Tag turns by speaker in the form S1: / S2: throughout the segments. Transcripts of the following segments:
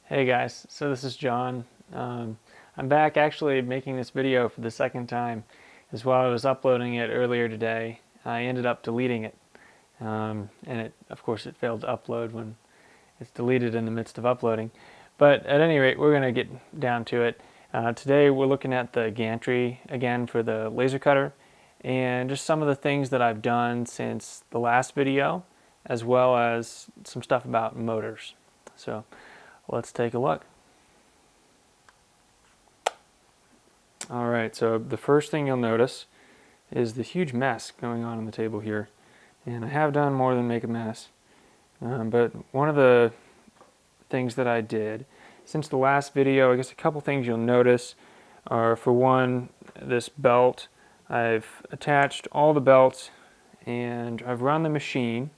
S1: Hey guys, so this is John. I'm back actually making this video for the second time, as while I was uploading it earlier today, I ended up deleting it. And of course it failed to upload when it's deleted in the midst of uploading. But at any rate, we're going to get down to it. Today we're looking at the gantry again for the laser cutter, and just some of the things that I've done since the last video, as well as some stuff about motors. So let's take a look. Alright, so the first thing you'll notice is the huge mess going on the table here. And I have done more than make a mess. But one of the things that I did since the last video, I guess a couple things you'll notice are, for one, this belt. I've attached all the belts and I've run the machine,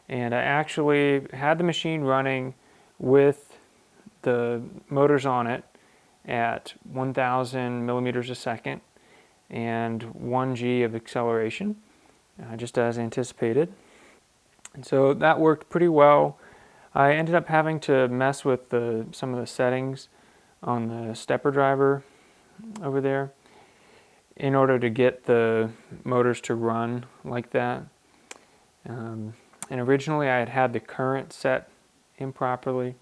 S1: and I actually had the machine running with the motors on it at 1,000 millimeters a second and 1 G of acceleration, just as anticipated. And so that worked pretty well. I ended up having to mess with some of the settings on the stepper driver over there in order to get the motors to run like that. And originally I had the current set improperly.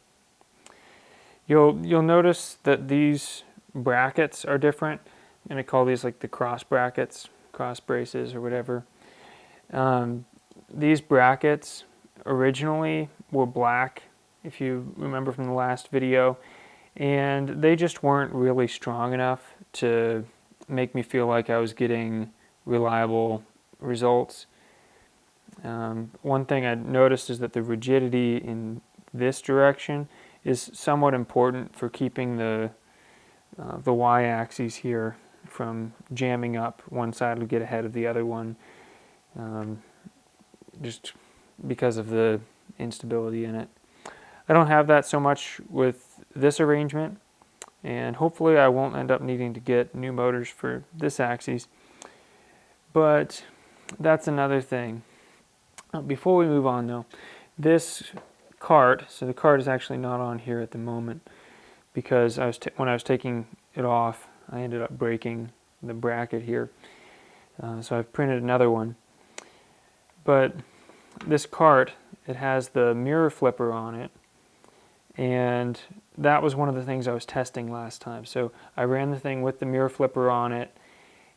S1: You'll notice that these brackets are different, and I call these like the cross brackets, cross braces or whatever. These brackets originally were black, if you remember from the last video, and they just weren't really strong enough to make me feel like I was getting reliable results. One thing I noticed is that the rigidity in this direction is somewhat important for keeping the y-axis here from jamming up. One side will get ahead of the other one, just because of the instability in it. I don't have that so much with this arrangement, and hopefully I won't end up needing to get new motors for this axis, but that's another thing. Before we move on though, this cart, so the cart is actually not on here at the moment because when I was taking it off, I ended up breaking the bracket here. So I've printed another one. But this cart, it has the mirror flipper on it, and that was one of the things I was testing last time. So I ran the thing with the mirror flipper on it,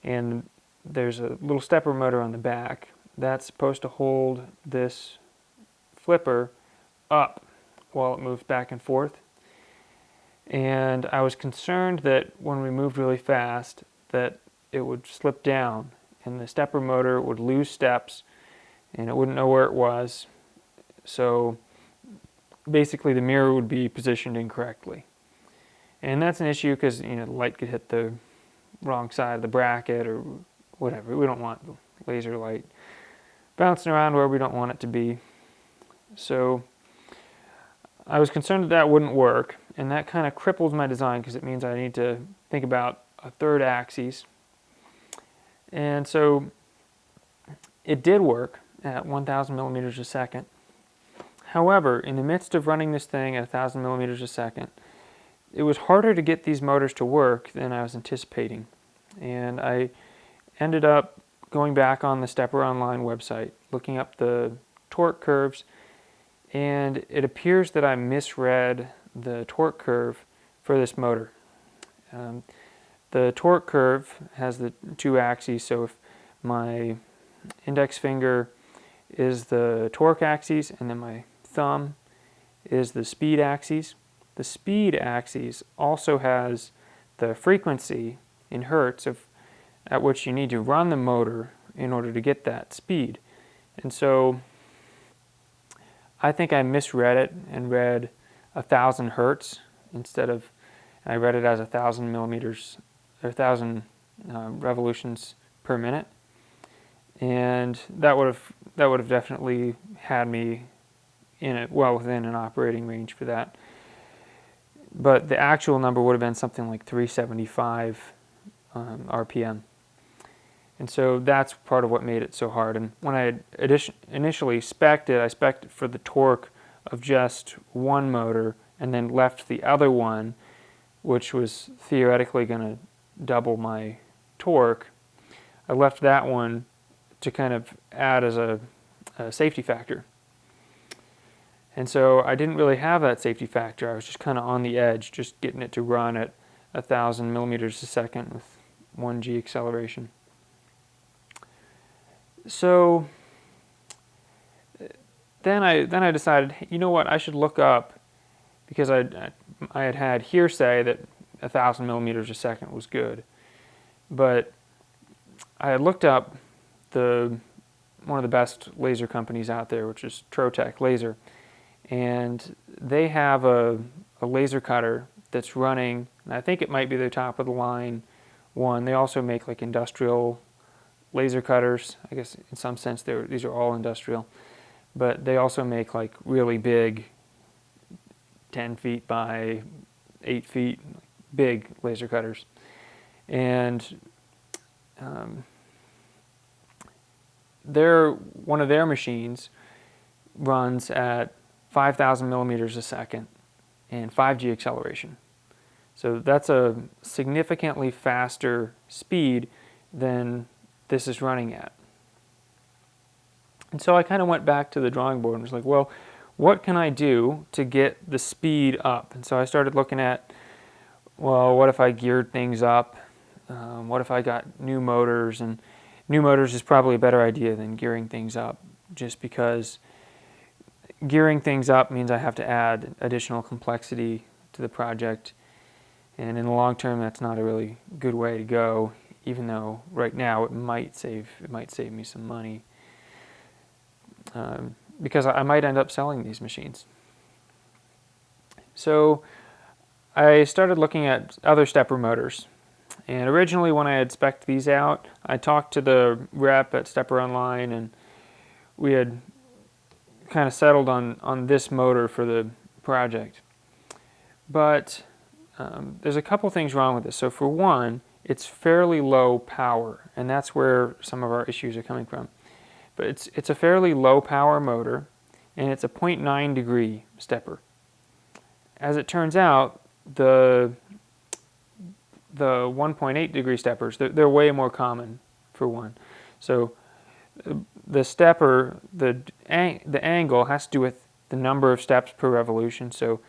S1: and there's a little stepper motor on the back that's supposed to hold this flipper up while it moves back and forth. And I was concerned that when we moved really fast that it would slip down and the stepper motor would lose steps and it wouldn't know where it was. So basically the mirror would be positioned incorrectly. And that's an issue because the light could hit the wrong side of the bracket or whatever. We don't want the laser light bouncing around where we don't want it to be. So I was concerned that that wouldn't work, and that kind of cripples my design because it means I need to think about a third axis. And so it did work at 1,000 millimeters a second. However, in the midst of running this thing at 1,000 millimeters a second, it was harder to get these motors to work than I was anticipating. And I ended up going back on the Stepper Online website, looking up the torque curves, and it appears that I misread the torque curve for this motor. The torque curve has the two axes, so if my index finger is the torque axis and then my thumb is the speed axis, the speed axis also has the frequency in hertz at which you need to run the motor in order to get that speed. And so I think I misread it and read 1,000 hertz instead of, I read it as 1,000 millimeters, or 1,000 revolutions per minute, and that would have definitely had me well within an operating range for that. But the actual number would have been something like 375 RPM. And so that's part of what made it so hard. And when I initially spec'd it, I spec'd it for the torque of just one motor and then left the other one, which was theoretically going to double my torque. I left that one to kind of add as a safety factor. And so I didn't really have that safety factor. I was just kind of on the edge, just getting it to run at 1,000 millimeters a second with 1G acceleration. So then I decided, you know what, I should look up, because I had hearsay that 1,000 millimeters a second was good. But I had looked up one of the best laser companies out there, which is Trotec Laser. And they have a laser cutter that's running, and I think it might be their top of the line one. They also make like industrial laser cutters. I guess in some sense these are all industrial. But they also make like really big 10 feet by 8 feet, big laser cutters. And one of their machines runs at 5,000 millimeters a second and 5G acceleration. So that's a significantly faster speed than this is running at. And so I kind of went back to the drawing board and was like, well, what can I do to get the speed up? And so I started looking at, well, what if I geared things up? What if I got new motors? And new motors is probably a better idea than gearing things up, just because gearing things up means I have to add additional complexity to the project, and in the long term that's not a really good way to go, even though right now it might save me some money, because I might end up selling these machines. So I started looking at other stepper motors, and originally when I had spec'd these out, I talked to the rep at Stepper Online, and we had kind of settled on this motor for the project. But there's a couple things wrong with this. So for one, it's fairly low power, and that's where some of our issues are coming from. But it's a fairly low power motor, and it's a 0.9 degree stepper. As it turns out, the 1.8 degree steppers, they're way more common, for one. So the stepper, the angle has to do with the number of steps per revolution. So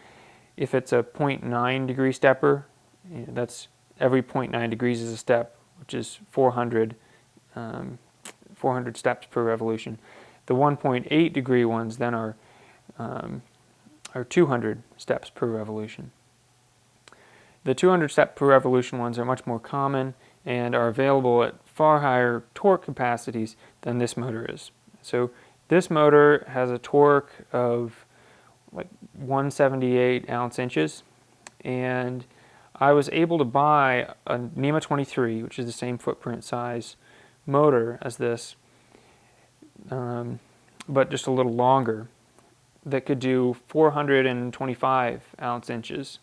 S1: if it's a 0.9 degree stepper, that's every 0.9 degrees is a step, which is 400 steps per revolution. The 1.8 degree ones then are 200 steps per revolution. The 200 step per revolution ones are much more common and are available at far higher torque capacities than this motor is. So this motor has a torque of like 178 ounce-inches, and I was able to buy a NEMA 23, which is the same footprint size motor as this, but just a little longer, that could do 425 ounce-inches.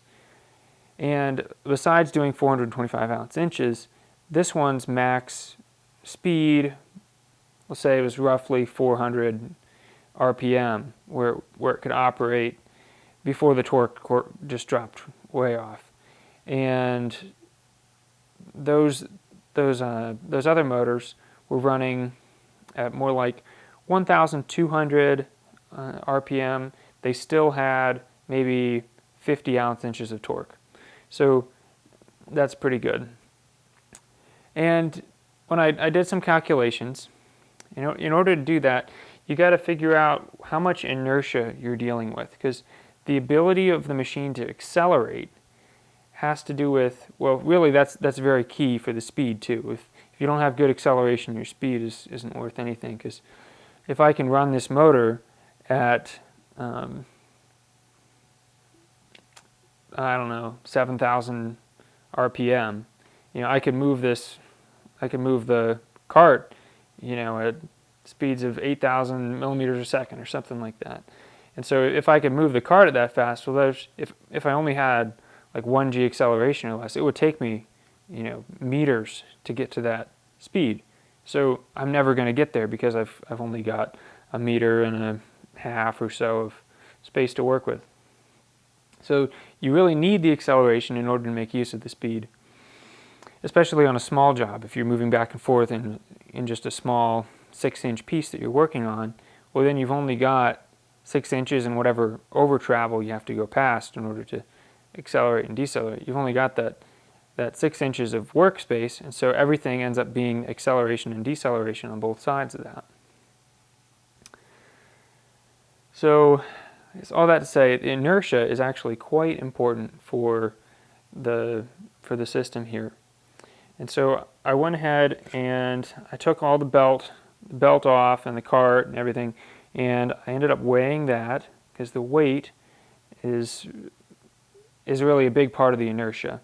S1: And besides doing 425 ounce-inches, this one's max speed, let's say it was roughly 400 RPM, where it could operate before the torque just dropped way off. And those other motors were running at more like 1,200 RPM. They still had maybe 50 ounce-inches of torque. So that's pretty good. And when I did some calculations, in order to do that, you got to figure out how much inertia you're dealing with, because the ability of the machine to accelerate has to do with, well, really that's very key for the speed too. If you don't have good acceleration, your speed isn't worth anything, because if I can run this motor at I don't know, 7,000 RPM, I could move the cart, at speeds of 8,000 millimeters a second or something like that. And so if I could move the cart at that fast, well, if I only had like 1G acceleration or less, it would take me, meters to get to that speed. So I'm never going to get there because I've only got a meter and a half or so of space to work with. So you really need the acceleration in order to make use of the speed, especially on a small job. If you're moving back and forth in just a small 6-inch piece that you're working on, well, then you've only got 6 inches and whatever over travel you have to go past in order to accelerate and decelerate. You've only got that 6 inches of workspace, and so everything ends up being acceleration and deceleration on both sides of that. So, all that to say, the inertia is actually quite important for the system here. And so I went ahead and I took all the belt off and the cart and everything, and I ended up weighing that because the weight is really a big part of the inertia.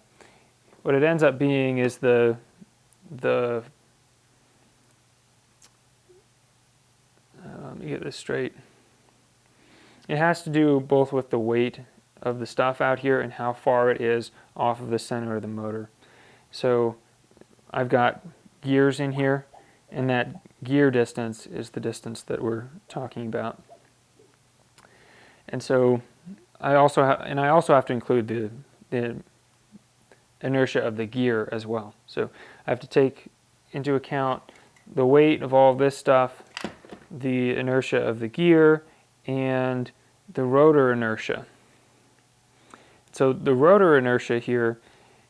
S1: What it ends up being is let me get this straight. It has to do both with the weight of the stuff out here and how far it is off of the center of the motor. So I've got gears in here, and that gear distance is the distance that we're talking about. And so I also have to include the inertia of the gear as well. So I have to take into account the weight of all this stuff, the inertia of the gear, and the rotor inertia. So the rotor inertia here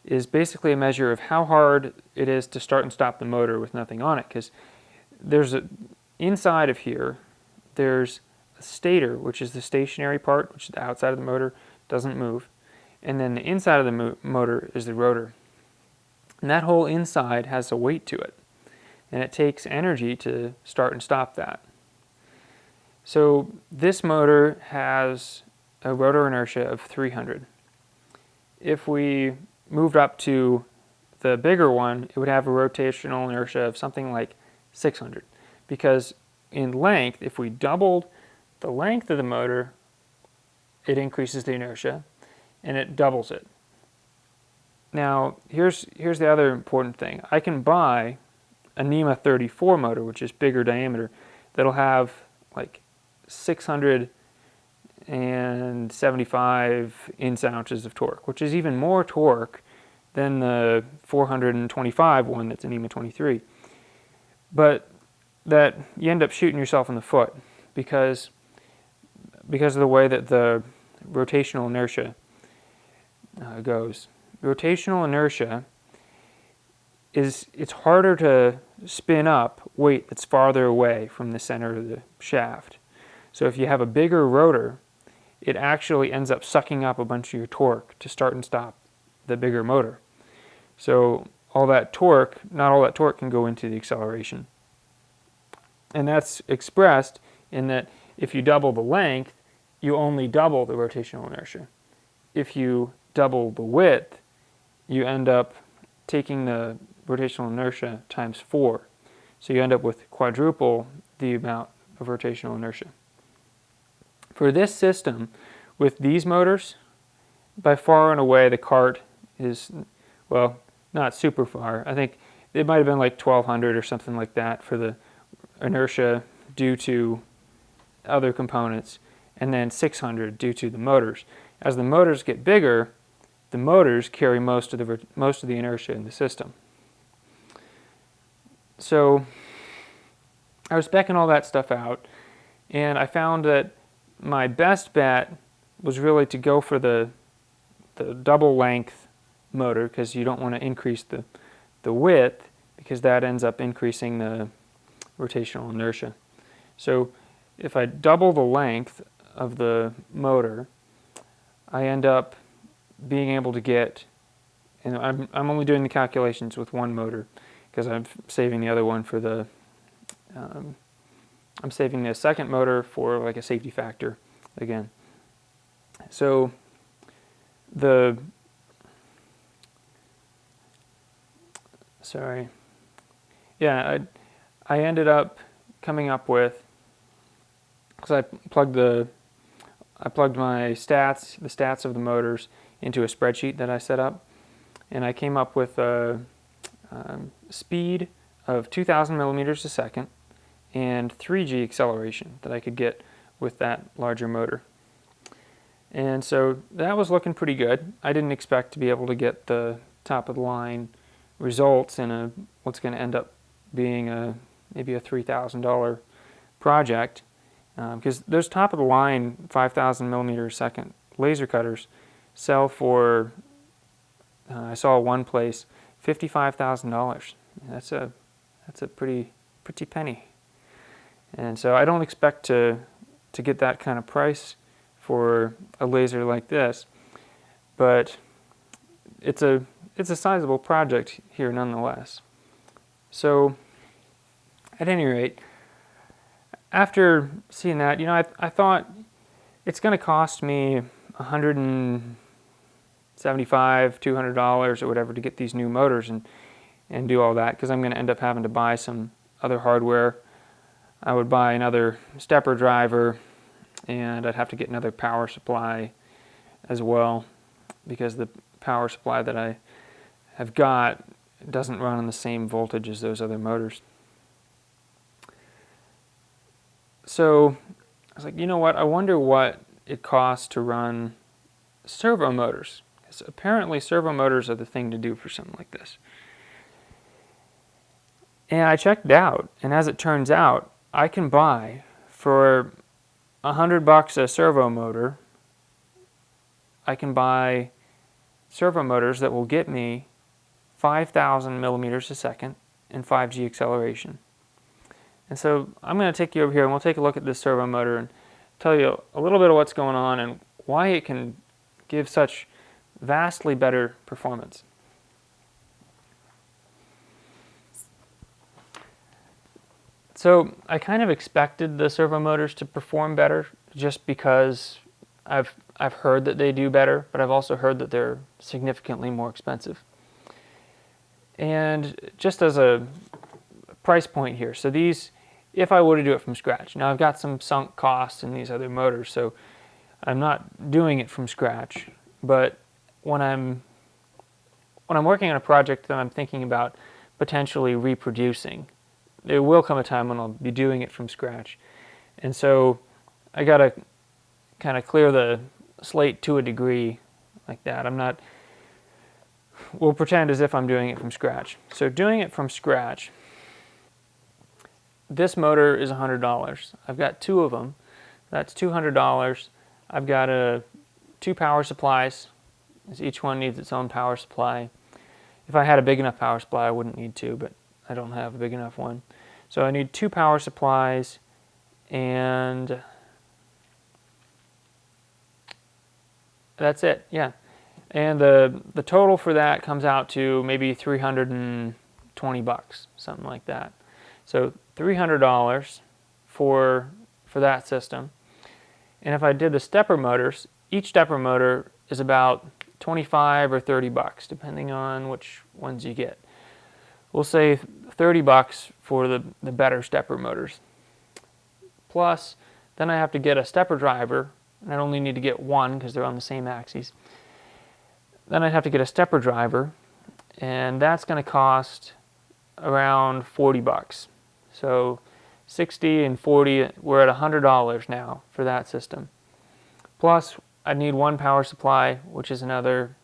S1: is basically a measure of how hard it is to start and stop the motor with nothing on it, because inside of here there's a stator, which is the stationary part, which is the outside of the motor, doesn't move, and then the inside of the motor is the rotor, and that whole inside has a weight to it, and it takes energy to start and stop that. So this motor has a rotor inertia of 300. If we moved up to the bigger one, it would have a rotational inertia of something like 600, because in length, if we doubled the length of the motor, it increases the inertia, and it doubles it. Now, here's the other important thing. I can buy a NEMA 34 motor, which is bigger diameter, that'll have like 675 ounces of torque, which is even more torque than the 425 one that's an NEMA 23. But that you end up shooting yourself in the foot because of the way that the rotational inertia goes. Rotational inertia it's harder to spin up weight that's farther away from the center of the shaft. So if you have a bigger rotor, it actually ends up sucking up a bunch of your torque to start and stop the bigger motor. So not all that torque can go into the acceleration. And that's expressed in that if you double the length, you only double the rotational inertia. If you double the width, you end up taking the rotational inertia times 4. So you end up with quadruple the amount of rotational inertia. For this system, with these motors, by far and away the cart is, well, not super far. I think it might have been like 1200 or something like that for the inertia due to other components, and then 600 due to the motors. As the motors get bigger, the motors carry most of the inertia in the system. So I was speccing all that stuff out, and I found that my best bet was really to go for the double length motor, because you don't want to increase the width, because that ends up increasing the rotational inertia. So if I double the length of the motor, I end up being able to get, and I'm only doing the calculations with one motor because I'm saving the other one for the, I'm saving the second motor for like a safety factor again. So I ended up coming up with, because I plugged my stats, the stats of the motors, into a spreadsheet that I set up, and I came up with a speed of 2,000 millimeters a second and 3G acceleration that I could get with that larger motor. And so that was looking pretty good. I didn't expect to be able to get the top of the line results in what's going to end up being maybe a $3,000 project, because those top of the line 5,000 millimeter second laser cutters sell for, I saw one place, $55,000. That's a pretty penny. And so I don't expect to get that kind of price for a laser like this, but it's a sizable project here nonetheless. So at any rate, after seeing that, I thought it's going to cost me $175, $200 or whatever to get these new motors and do all that, because I'm going to end up having to buy some other hardware. I would buy another stepper driver, and I'd have to get another power supply as well, because the power supply that I have got doesn't run on the same voltage as those other motors. So I was like, you know what, I wonder what it costs to run servo motors, because apparently servo motors are the thing to do for something like this. And I checked it out, and as it turns out, I can buy for $100 a servo motor. I can buy servo motors that will get me 5,000 millimeters a second and 5G acceleration. And so I'm going to take you over here and we'll take a look at this servo motor and tell you a little bit of what's going on and why it can give such vastly better performance. So I kind of expected the servo motors to perform better just because I've heard that they do better, but I've also heard that they're significantly more expensive. And just as a price point here, so these, if I were to do it from scratch, now I've got some sunk costs in these other motors, so I'm not doing it from scratch, but when I'm working on a project that I'm thinking about potentially reproducing, there will come a time when I'll be doing it from scratch. And so I got to kind of clear the slate to a degree like that. We'll pretend as if I'm doing it from scratch. So doing it from scratch, this motor is $100. I've got two of them. That's $200. I've got two power supplies. Each one needs its own power supply. If I had a big enough power supply, I wouldn't need two, but I don't have a big enough one. So I need two power supplies, and that's it, yeah. And the total for that comes out to maybe $320, something like that. So $300 for that system. And if I did the stepper motors, each stepper motor is about $25 or $30, depending on which ones you get. We'll say $30 for the better stepper motors. Plus, then I have to get a stepper driver, and I only need to get one because they're on the same axes. Then I'd have to get a stepper driver, and that's going to cost around $40. So 60 and 40, we're at $100 now for that system. Plus, I need one power supply, which is another,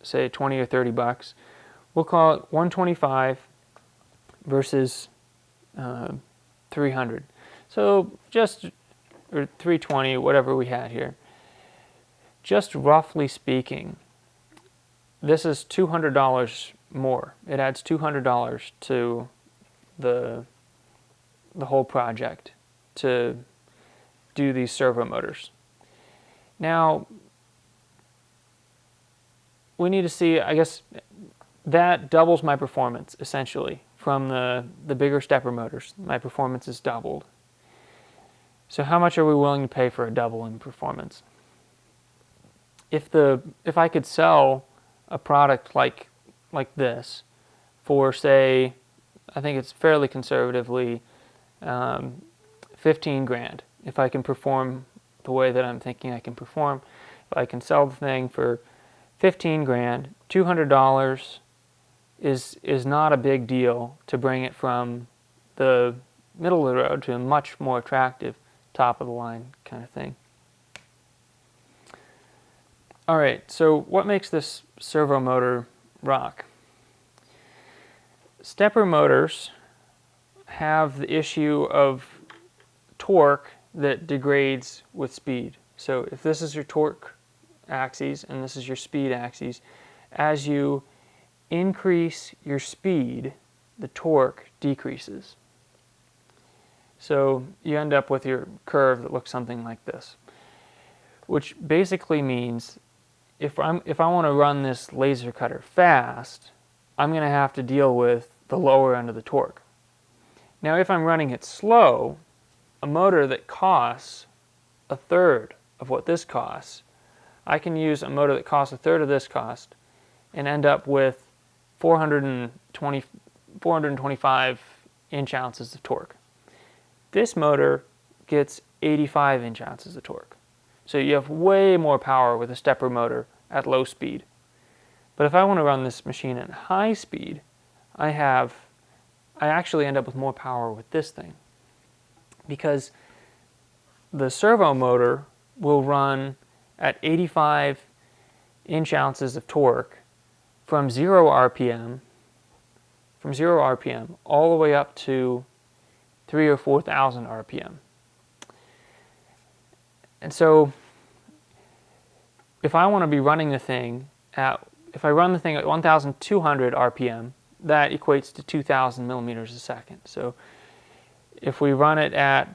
S1: say, 20 or $30. We'll call it 125 versus 300. So or 320, whatever we had here. Just roughly speaking, this is $200 more. It adds $200 to the whole project to do these servo motors. Now, we need to see, I guess, that doubles my performance, essentially. From the bigger stepper motors, my performance is doubled. So how much are we willing to pay for a double in performance? If I could sell a product like this for, say, I think it's fairly conservatively, 15 grand. If I can perform the way that I'm thinking I can perform, if I can sell the thing for 15 grand, $200 is not a big deal to bring it from the middle of the road to a much more attractive top of the line kind of thing. All right, so what makes this servo motor rock? Stepper motors have the issue of torque that degrades with speed. So if this is your torque axis and this is your speed axis, as you increase your speed, the torque decreases. So you end up with your curve that looks something like this, which basically means if I want to run this laser cutter fast, I'm going to have to deal with the lower end of the torque. Now if I'm running it slow, a motor that costs a third of what this costs, I can use a motor that costs a third of this cost and end up with 425 inch-ounces of torque. This motor gets 85 inch-ounces of torque. So you have way more power with a stepper motor at low speed. But if I want to run this machine at high speed, I actually end up with more power with this thing, because the servo motor will run at 85 inch-ounces of torque from 0 RPM all the way up to 3,000 or 4,000 RPM. And so if I want to be running the thing if I run the thing at 1,200 RPM, that equates to 2,000 millimeters a second. So if we run it at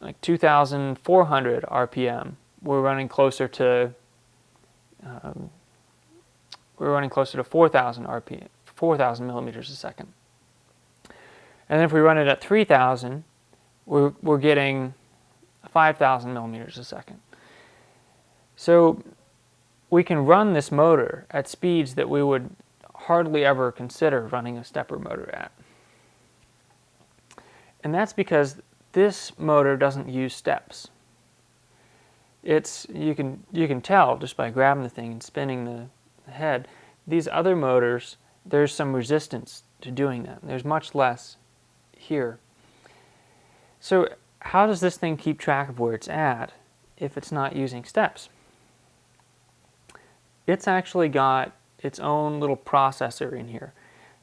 S1: like 2,400 RPM, we're running closer to 4,000 RPM, 4,000 millimeters a second. And then if we run it at 3,000, we're getting 5,000 millimeters a second. So we can run this motor at speeds that we would hardly ever consider running a stepper motor at. And that's because this motor doesn't use steps. You can tell just by grabbing the thing and spinning the head. These other motors, there's some resistance to doing that. There's much less here. So how does this thing keep track of where it's at if it's not using steps? It's actually got its own little processor in here,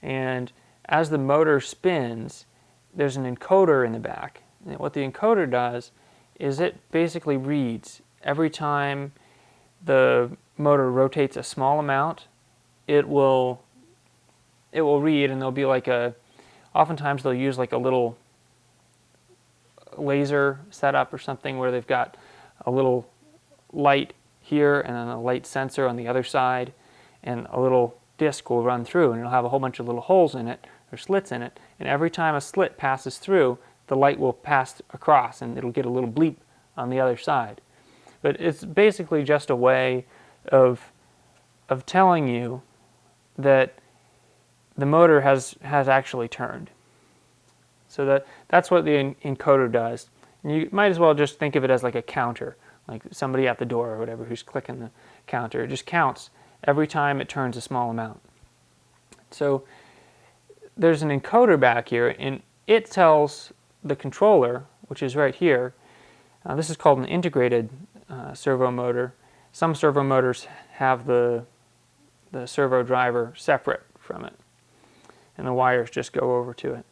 S1: and as the motor spins, there's an encoder in the back. And what the encoder does is it basically reads every time the motor rotates a small amount. It will read, and there'll be like oftentimes they'll use like a little laser setup or something where they've got a little light here and then a light sensor on the other side, and a little disc will run through, and it'll have a whole bunch of little holes in it or slits in it, and every time a slit passes through, the light will pass across and it'll get a little bleep on the other side. But it's basically just a way of telling you that the motor has actually turned. So that's what the encoder does. And you might as well just think of it as like a counter, like somebody at the door or whatever who's clicking the counter. It just counts every time it turns a small amount. So there's an encoder back here, and it tells the controller, which is right here. This is called an integrated servo motor. Some servo motors have the servo driver separate from it, and the wires just go over to it.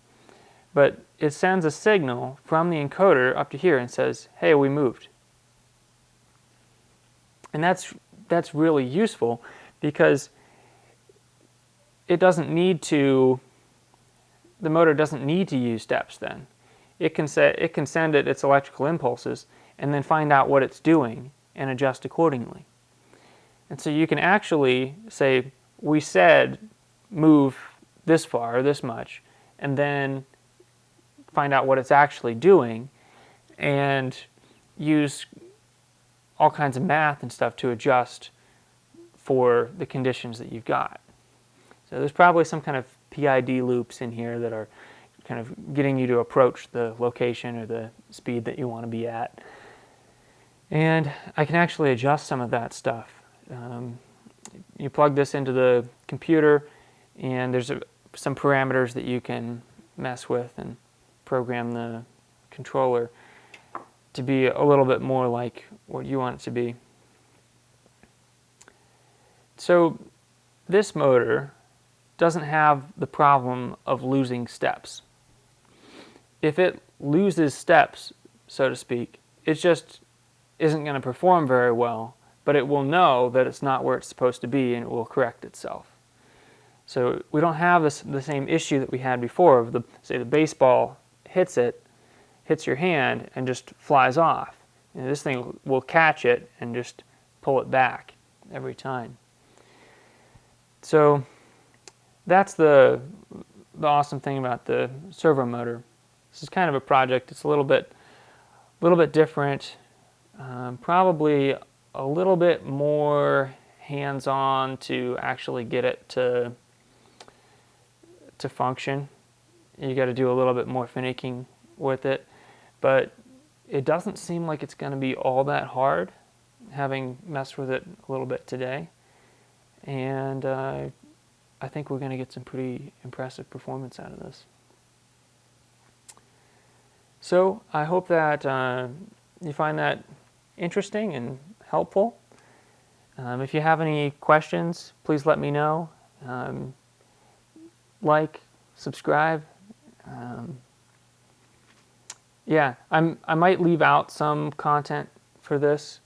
S1: But it sends a signal from the encoder up to here and says, hey, we moved. And that's really useful, because the motor doesn't need to use steps then. It can send it its electrical impulses and then find out what it's doing and adjust accordingly. And so you can actually say, we said move this far or this much, and then find out what it's actually doing and use all kinds of math and stuff to adjust for the conditions that you've got. So there's probably some kind of PID loops in here that are kind of getting you to approach the location or the speed that you want to be at. And I can actually adjust some of that stuff. You plug this into the computer, and there's some parameters that you can mess with and program the controller to be a little bit more like what you want it to be. So this motor doesn't have the problem of losing steps. If it loses steps, so to speak, it just isn't going to perform very well, but it will know that it's not where it's supposed to be and it will correct itself. So we don't have the same issue that we had before of say the baseball hits your hand and just flies off. And this thing will catch it and just pull it back every time. So that's the awesome thing about the servo motor. This is kind of a project. It's a little bit different, probably a little bit more hands-on to actually get it to function. You got to do a little bit more finicking with it, but it doesn't seem like it's going to be all that hard, having messed with it a little bit today. And I think we're going to get some pretty impressive performance out of this. So I hope that you find that interesting and helpful. If you have any questions, please let me know. Like, subscribe. Yeah, I might leave out some content for this.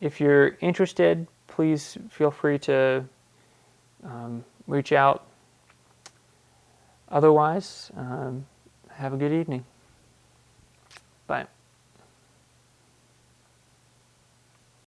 S1: If you're interested, please feel free to reach out. Otherwise, have a good evening.